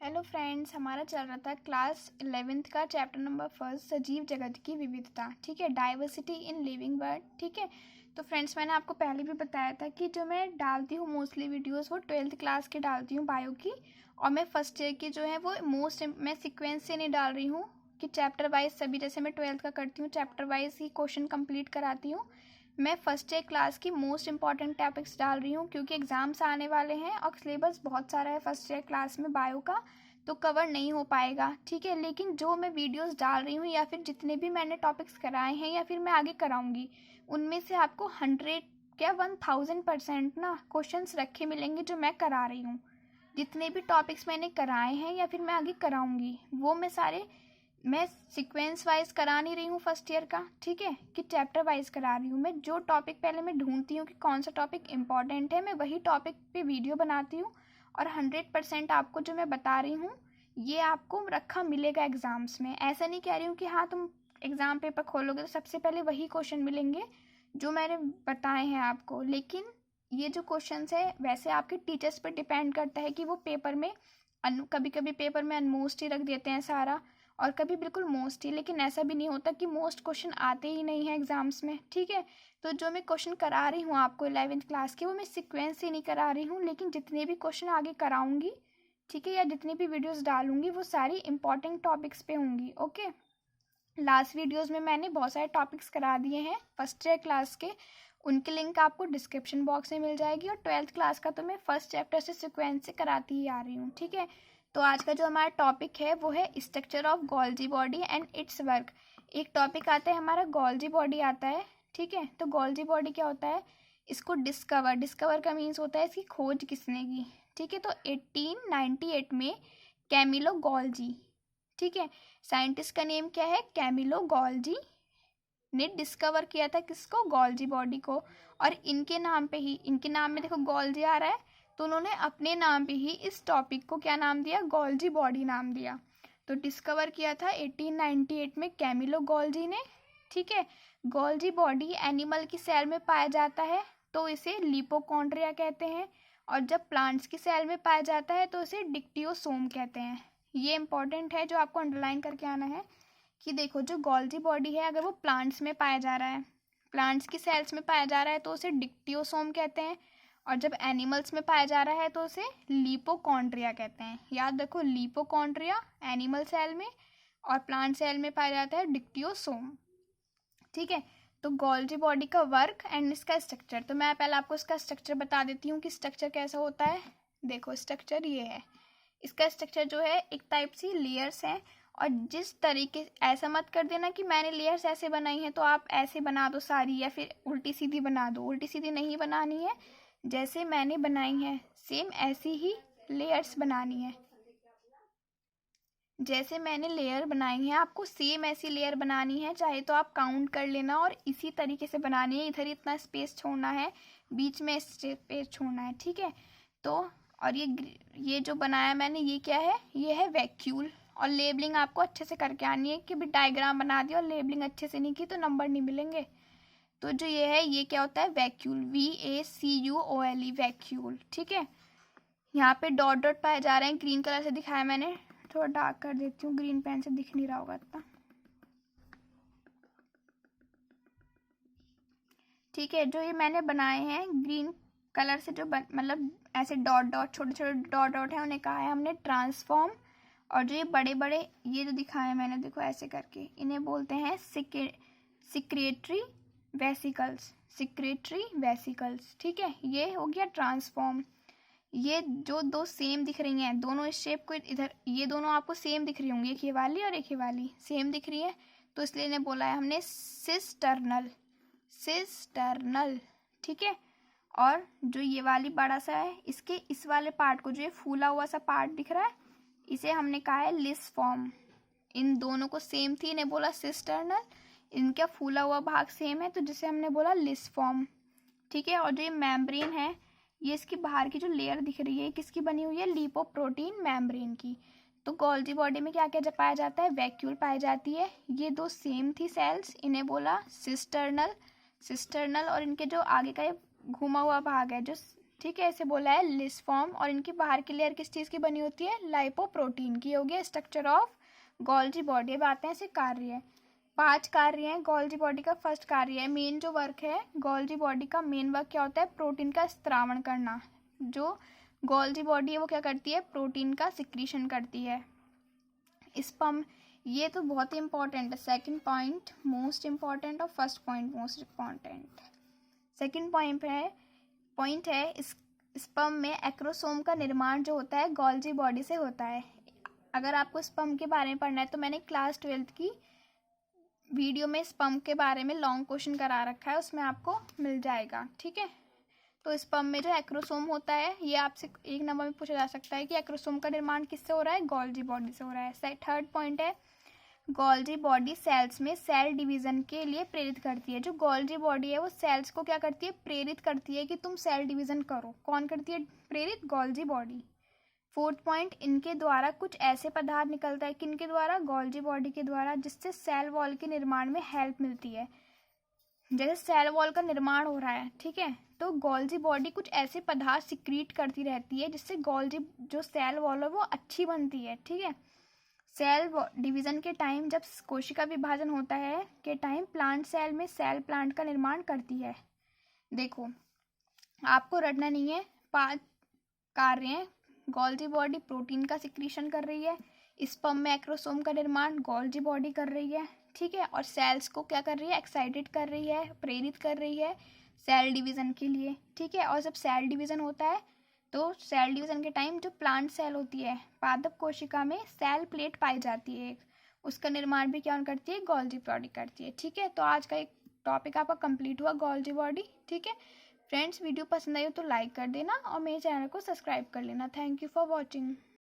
Hello friends, हमारा चल रहा था क्लास 11th का चैप्टर नंबर 1 सजीव जगत की विविधता। ठीक है, डाइवर्सिटी इन लिविंग वर्ल्ड। ठीक है, तो फ्रेंड्स मैंने आपको पहले भी बताया था कि जो मैं डालती हूँ मोस्टली वीडियोस वो 12th क्लास के डालती हूँ बायो की, और मैं फर्स्ट ईयर की जो है वो मैं सीक्वेंस से नहीं डाल रही हूँ कि चैप्टर वाइज सभी, जैसे मैं 12th का करती हूँ चैप्टर वाइज ही क्वेश्चन कंप्लीट कराती हूँ। मैं फर्स्ट ईयर क्लास की मोस्ट इंपॉर्टेंट टॉपिक्स डाल रही हूँ क्योंकि एग्ज़ाम्स आने वाले हैं और सिलेबस बहुत सारा है फर्स्ट ईयर क्लास में बायो का, तो कवर नहीं हो पाएगा। ठीक है, लेकिन जो मैं वीडियोस डाल रही हूँ या फिर जितने भी मैंने टॉपिक्स कराए हैं या फिर मैं आगे कराऊंगी, उनमें से आपको 100 क्या 1000% ना क्वेश्चंस रखे मिलेंगे जो मैं करा रही हूँ। जितने भी टॉपिक्स मैंने कराए हैं या फिर मैं आगे कराऊंगी वो मैं सीक्वेंस वाइज करा नहीं रही हूँ फर्स्ट ईयर का। ठीक है, कि चैप्टर वाइज करा रही हूँ। मैं जो टॉपिक पहले मैं ढूंढती हूँ कि कौन सा टॉपिक इम्पॉर्टेंट है, मैं वही टॉपिक पे वीडियो बनाती हूँ और 100% आपको जो मैं बता रही हूँ ये आपको रखा मिलेगा एग्ज़ाम्स में। ऐसा नहीं कह रही हूँ कि हाँ तुम एग्ज़ाम पेपर खोलोगे तो सबसे पहले वही क्वेश्चन मिलेंगे जो मैंने बताए हैं आपको, लेकिन ये जो क्वेश्चंस है वैसे आपके टीचर्स पर डिपेंड करता है कि वो पेपर में कभी कभी पेपर में अनमोस्ट ही रख देते हैं सारा, और कभी बिल्कुल मोस्ट ही। लेकिन ऐसा भी नहीं होता कि मोस्ट क्वेश्चन आते ही नहीं है एग्जाम्स में। ठीक है, तो जो मैं क्वेश्चन करा रही हूँ आपको 11th क्लास के वो मैं सीक्वेंस से नहीं करा रही हूँ, लेकिन जितने भी क्वेश्चन आगे कराऊंगी, ठीक है, या जितनी भी वीडियोस डालूंगी वो सारी इंपॉर्टेंट टॉपिक्स पे होंगी। ओके, लास्ट वीडियोस में मैंने बहुत सारे टॉपिक्स करा दिए हैं फर्स्ट ईयर क्लास के, उनकी लिंक आपको डिस्क्रिप्शन बॉक्स में मिल जाएगी। और 12th क्लास का तो मैं फर्स्ट चैप्टर से सीक्वेंस से कराती ही आ रही हूँ। ठीक है, तो आज का जो हमारा टॉपिक है वो है structure of Golgi body and it's work. एक टॉपिक आता है हमारा गोल्जी बॉडी आता है। ठीक है, तो गोल्जी बॉडी क्या होता है, इसको डिस्कवर का मीन्स होता है इसकी खोज किसने की। ठीक है, तो 1898 में कैमिलो गोल्जी, ठीक है, साइंटिस्ट का नेम क्या है, कैमिलो गोल्जी ने डिस्कवर किया था किसको, गोल्जी बॉडी को। और इनके नाम पे ही, इनके नाम में देखो गोल्जी आ रहा है, तो उन्होंने अपने नाम पे ही इस टॉपिक को क्या नाम दिया, गोल्जी बॉडी नाम दिया। तो डिस्कवर किया था 1898 में कैमिलो गोल्जी ने। ठीक है, गोल्जी बॉडी एनिमल की सेल में पाया जाता है तो इसे लिपोकॉन्ड्रिया कहते हैं, और जब प्लांट्स की सेल में पाया जाता है तो इसे डिक्टियोसोम कहते हैं। ये इंपॉर्टेंट है जो आपको अंडरलाइन करके आना है कि देखो जो गोल्जी बॉडी है अगर वो प्लांट्स में पाया जा रहा है, प्लांट्स की सेल्स में पाया जा रहा है तो उसे डिक्टियोसोम कहते हैं, और जब एनिमल्स में पाया जा रहा है तो उसे लिपोकॉन्ड्रिया कहते हैं। याद रखो, लिपोकॉन्ड्रिया एनिमल सेल में और प्लांट सेल में पाया जाता है डिक्टियोसोम। ठीक है, तो गोल्जी बॉडी का वर्क एंड इसका स्ट्रक्चर, तो मैं पहले आपको इसका स्ट्रक्चर बता देती हूँ कि स्ट्रक्चर कैसा होता है। देखो स्ट्रक्चर ये है, इसका स्ट्रक्चर जो है एक टाइप सी लेयर्स हैं, और जिस तरीके, ऐसा मत कर देना कि मैंने लेयर्स ऐसे बनाई हैं तो आप ऐसे बना दो सारी, या फिर उल्टी सीधी बना दो। उल्टी सीधी नहीं बनानी है, जैसे मैंने बनाई है सेम ऐसी ही लेयर्स बनानी है। जैसे मैंने लेयर बनाई है आपको सेम ऐसी लेयर बनानी है, चाहे तो आप काउंट कर लेना, और इसी तरीके से बनानी है। इधर इतना स्पेस छोड़ना है, बीच में स्पेस छोड़ना है। ठीक है, तो और ये जो बनाया मैंने ये क्या है, ये है वैक्यूल। और लेबलिंग आपको अच्छे से करके आनी है कि भी डायग्राम बना दिया और लेबलिंग अच्छे से नहीं की तो नंबर नहीं मिलेंगे। तो जो ये है ये क्या होता है, वैक्यूल, VACUOLE वैक्यूल। ठीक है, यहाँ पे डॉट डॉट पाए जा रहे हैं, ग्रीन कलर से दिखाया मैंने, थोड़ा डार्क कर देती हूँ, ग्रीन पेन से दिख नहीं रहा होगा इतना। ठीक है, जो ये मैंने बनाए हैं ग्रीन कलर से, जो मतलब ऐसे डॉट डॉट छोटे छोटे डॉट डॉट है, उन्हें कहा है हमने ट्रांसफॉर्म। और जो ये बड़े बड़े ये जो दिखाए हैं मैंने, देखो ऐसे करके, इन्हें बोलते हैं सिक्रेटरी वेसिकल्स, सिक्रेटरी वेसिकल्स। ठीक है, ये हो गया ट्रांसफॉर्म। ये जो दो सेम दिख रही हैं, दोनों इस शेप को इधर, ये दोनों आपको सेम दिख रही होंगी, एक ये वाली और एक ये वाली सेम दिख रही है, तो इसलिए इन्हें बोला है हमने सिस्टर्नल, सिस्टर्नल। ठीक है, और जो ये वाली बड़ा सा है, इसके इस वाले पार्ट को, जो ये फूला हुआ सा पार्ट दिख रहा है, इसे हमने कहा है लिस फॉर्म। इन दोनों को सेम थी, इन्हें बोला सिस्टर्नल, इनका फूला हुआ भाग सेम है तो जिसे हमने बोला लिस फॉर्म। ठीक है, और जो ये मेम्ब्रेन है, ये इसकी बाहर की जो लेयर दिख रही है किसकी बनी हुई है, लिपोप्रोटीन मेम्ब्रेन की। तो गोल्जी बॉडी में क्या क्या पाया जाता है, वैक्यूल पाई जाती है। ये दो सेम थी सेल्स, इन्हें बोला सिस्टर्नल, सिस्टर्नल, और इनके जो आगे का घुमा हुआ भाग है, जो ठीक है, इसे बोला है लिसफॉर्म। और इनकी बाहर की लेयर किस चीज़ की बनी होती है? लाइपोप्रोटीन की। हो गया स्ट्रक्चर ऑफ गोल्जी बॉडी। अब आते हैं इसे कार्य। 5 कार्य हैं गोल्जी बॉडी का। फर्स्ट कार्य है, मेन जो वर्क है गोल्जी बॉडी का, मेन वर्क क्या होता है? प्रोटीन का स्त्रावण करना। जो गोल्जी बॉडी है वो क्या करती है? प्रोटीन का सिक्रीशन करती है। स्पर्म, ये तो बहुत ही इंपॉर्टेंट है। सेकंड पॉइंट मोस्ट इंपॉर्टेंट और first point most important. Second point है स्पर्म में एक्रोसोम का निर्माण जो होता है गोल्जी बॉडी से होता है। अगर आपको स्पर्म के बारे में पढ़ना है तो मैंने क्लास 12th की वीडियो में स्पर्म के बारे में लॉन्ग क्वेश्चन करा रखा है, उसमें आपको मिल जाएगा। ठीक है, तो स्पर्म में जो एक्रोसोम होता है, ये आपसे 1 नंबर में पूछा जा सकता है कि एक्रोसोम का निर्माण किससे हो रहा है? गोल्जी बॉडी से हो रहा है। थर्ड पॉइंट है गोल्जी बॉडी सेल्स में सेल डिवीजन के लिए प्रेरित करती है। जो गोल्जी बॉडी है वो सेल्स को क्या करती है? प्रेरित करती है कि तुम सेल डिवीजन करो। कौन करती है प्रेरित? Golgi body. फोर्थ पॉइंट, इनके द्वारा कुछ ऐसे पदार्थ निकलता है, किनके द्वारा? गोल्जी बॉडी के द्वारा, जिससे सेल वॉल के निर्माण में हेल्प मिलती है। जैसे सेल वॉल का निर्माण हो रहा है, ठीक है, तो गोल्जी बॉडी कुछ ऐसे पदार्थ सिक्रीट करती रहती है जिससे गोल्जी जो सेल वॉल है वो अच्छी बनती है। ठीक है, सेल डिवीजन के टाइम, जब कोशिका विभाजन होता है के टाइम, प्लांट सेल में सेल प्लांट का निर्माण करती है। देखो, आपको रटना नहीं है, 5 कार्य हैं। गोल्जी बॉडी प्रोटीन का सिक्रीशन कर रही है, स्पर्म में एक्रोसोम का निर्माण गोल्जी बॉडी कर रही है। ठीक है, और सेल्स को क्या कर रही है? एक्साइटेड कर रही है, प्रेरित कर रही है सेल डिवीजन के लिए। ठीक है, और जब सेल डिवीजन होता है तो सेल डिवीजन के टाइम जो प्लांट सेल होती है, पादप कोशिका में सेल प्लेट पाई जाती है एक, उसका निर्माण भी क्या करती है? गोल्जी बॉडी करती है। ठीक है, तो आज का एक टॉपिक आपका कंप्लीट हुआ, गोल्जी बॉडी। ठीक है फ्रेंड्स, वीडियो पसंद आई हो तो लाइक कर देना और मेरे चैनल को सब्सक्राइब कर लेना। Thank you for watching.